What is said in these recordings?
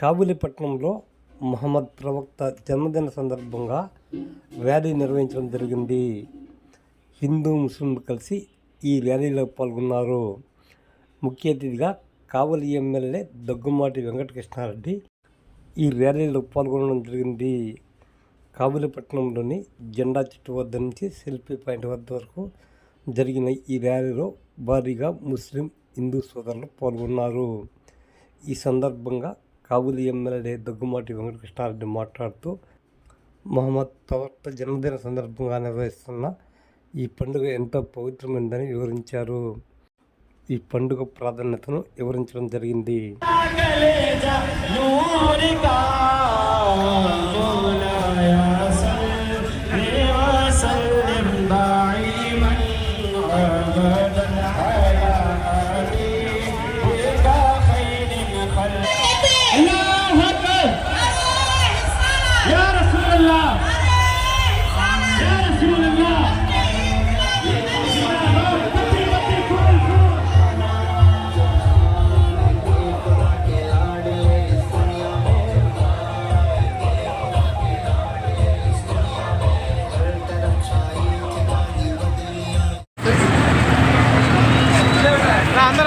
కాబూలీపట్నంలో మహమ్మద్ ప్రవక్త జన్మదిన సందర్భంగా ర్యాలీ నిర్వహించడం జరిగింది. హిందూ ముస్లింలు కలిసి ఈ ర్యాలీలో పాల్గొన్నారు. ముఖ్య అతిథిగా కావలి ఎమ్మెల్యే దగ్గుమాటి వెంకటకృష్ణారెడ్డి ఈ ర్యాలీలో పాల్గొనడం జరిగింది. కాబూలీపట్నంలోని జెండా చెట్టు వద్ద నుంచి సెల్ఫీ పాయింట్ వరకు జరిగిన ఈ ర్యాలీలో భారీగా ముస్లిం హిందూ సోదరులు పాల్గొన్నారు. ఈ సందర్భంగా కాబూలి ఎమ్మెల్యే దగ్గుమాటి వెంకటకృష్ణారెడ్డి మాట్లాడుతూ మహమ్మద్ ప్రవక్త జన్మదిన సందర్భంగా నిర్వహిస్తున్న ఈ పండుగ ఎంతో పవిత్రమైనదని వివరించారు. ఈ పండుగ ప్రాధాన్యతను వివరించడం జరిగింది.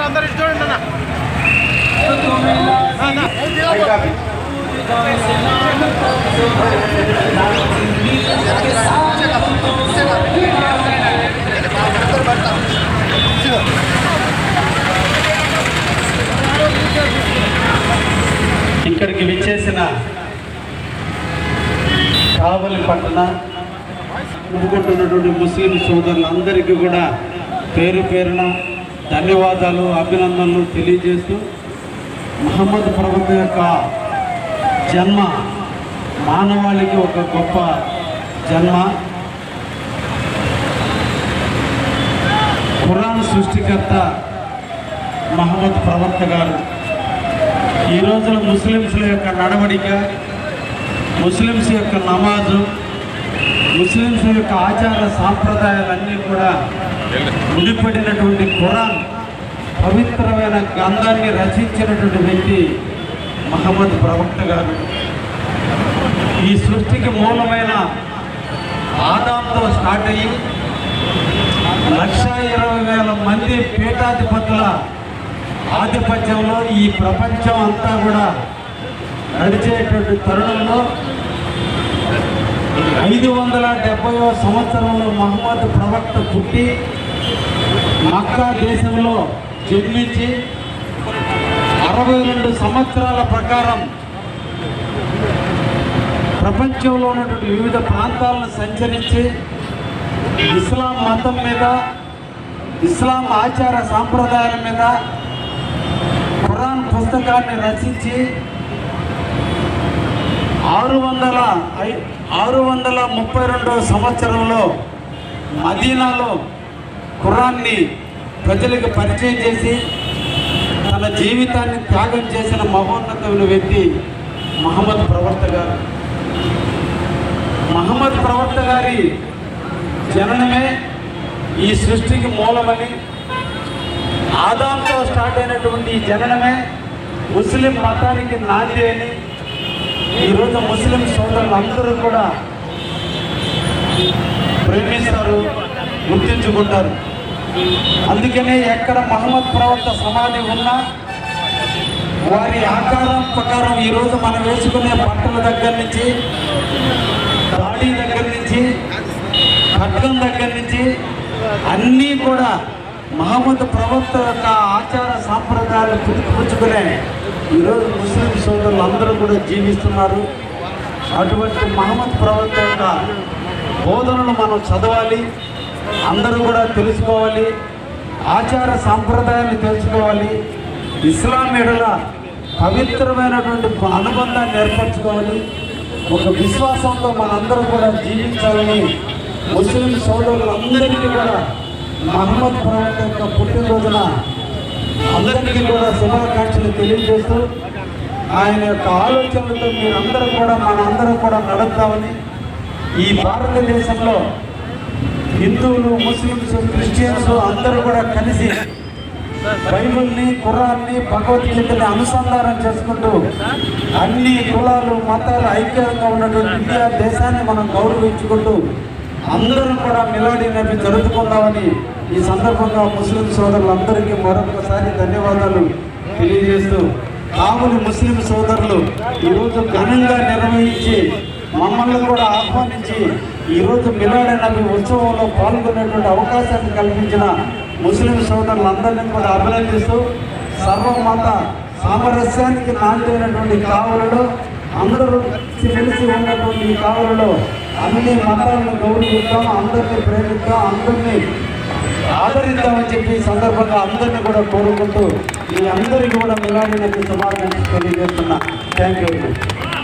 అందరూ చూడండి అన్న. ఇక్కడికి విచ్చేసిన కావలి పట్టణ ఉంటున్నటువంటి ముస్లిం సోదరులందరికీ కూడా పేరు పేరున ధన్యవాదాలు, అభినందనలు తెలియజేస్తూ, మహమ్మద్ ప్రవక్త యొక్క జన్మ మానవాళికి ఒక గొప్ప జన్మ. ఖురాన్ సృష్టికర్త మహమ్మద్ ప్రవక్త గారు. ఈ రోజున ముస్లింస్ల యొక్క నడవడిక, ముస్లింస్ యొక్క నమాజు, ముస్లింస్ యొక్క ఆచార సాంప్రదాయాలన్నీ కూడా ముడిపడినటువంటి ఖురాన్ పవిత్రమైన గ్రంథాన్ని రచించినటువంటి వ్యక్తి మహమ్మద్ ప్రవక్త గారు. ఈ సృష్టికి మూలమైన ఆదాంతో స్టార్ట్ అయ్యి 1,20,000 మంది పీఠాధిపతుల ఆధిపత్యంలో ఈ ప్రపంచం అంతా కూడా నడిచేటువంటి తరుణంలో 570వ సంవత్సరంలో మహమ్మద్ ప్రవక్త పుట్టి మక్కా దేశంలో జన్మించి 62 సంవత్సరాల ప్రకారం ప్రపంచంలో ఉన్నటువంటి వివిధ ప్రాంతాలను సంచరించి ఇస్లాం మతం మీద, ఇస్లాం ఆచార సాంప్రదాయాల మీద ఖురాన్ పుస్తకాన్ని రచించి 632వ సంవత్సరంలో మదీనాలో ఖురాన్ని ప్రజలకు పరిచయం చేసి తన జీవితాన్ని త్యాగం చేసిన మహోన్నతమైన వ్యక్తి మహమ్మద్ ప్రవక్త గారు. మహమ్మద్ ప్రవక్త గారి జననమే ఈ సృష్టికి మూలమని, ఆదాంతో స్టార్ట్ అయినటువంటి ఈ జననమే ముస్లిం మతానికి నాంది అని ఈరోజు ముస్లిం సోదరులు అందరూ కూడా ప్రేమిస్తారు, గుర్తించుకుంటారు. అందుకనే ఎక్కడ మహమ్మద్ ప్రవక్త సమాధి ఉన్నా వారి ఆకారం ప్రకారం ఈరోజు మనం వేసుకునే బట్టల దగ్గర నుంచి, దాడి దగ్గర నుంచి, ఖడ్గం దగ్గర నుంచి అన్నీ కూడా మహమ్మద్ ప్రవక్త యొక్క ఆచార సాంప్రదాయాలు పుచ్చుకునే ఈరోజు ముస్లిం సోదరులు అందరూ కూడా జీవిస్తున్నారు. అటువంటి మహమ్మద్ ప్రవక్త యొక్క బోధనలు మనం చదవాలి, అందరూ కూడా తెలుసుకోవాలి, ఆచార సాంప్రదాయాన్ని తెలుసుకోవాలి, ఇస్లాం ఎడల పవిత్రమైనటువంటి అనుబంధాన్ని ఏర్పరచుకోవాలి, ఒక విశ్వాసంతో మనందరూ కూడా జీవించాలని ముస్లిం సోదరులందరికీ కూడా మహమ్మద్ ప్రవక్త యొక్క పుట్టినరోజున అందరికీ కూడా శుభాకాంక్షలు తెలియజేస్తూ, ఆయన యొక్క ఆలోచనలతో మీరందరూ కూడా మనందరూ కూడా నడుద్దామని, ఈ భారతదేశంలో హిందువులు, ముస్లిమ్స్, క్రిస్టియన్స్ అందరూ కూడా కలిసి బైబిల్ని, ఖురాన్ని, భగవద్గీతని అనుసంధానం చేసుకుంటూ అన్ని కులాలు, మతాలు ఐక్యంగా ఉన్నటువంటి ఇండియా దేశాన్ని మనం గౌరవించుకుంటూ అందరం కూడా మిలాడీ నబీ జరుపుకుందామని ఈ సందర్భంగా ముస్లిం సోదరులందరికీ మరొకసారి ధన్యవాదాలు తెలియజేస్తూ, కావులి ముస్లిం సోదరులు ఈరోజు ఘనంగా నిర్వహించి మమ్మల్ని కూడా ఆహ్వానించి ఈరోజు మిలాడీ నబీ ఉత్సవంలో పాల్గొనేటువంటి అవకాశాన్ని కల్పించిన ముస్లిం సోదరులందరినీ కూడా అభినందిస్తూ, సర్వమత సామరస్యానికి నాంది అయినటువంటి కావులలో అందరూ కలిసి ఉన్నటువంటి ఈ కావులలో అన్ని మతాలను గౌరవిద్దాం, అందరినీ ప్రేమిద్దాం, అందరినీ ఆదరిద్దామని చెప్పి ఈ సందర్భంగా అందరినీ కూడా కోరుకుంటూ మీ అందరికీ కూడా మిలాడీ నబీ శుభాకాంక్షలు తెలియజేస్తున్నా. Thank you.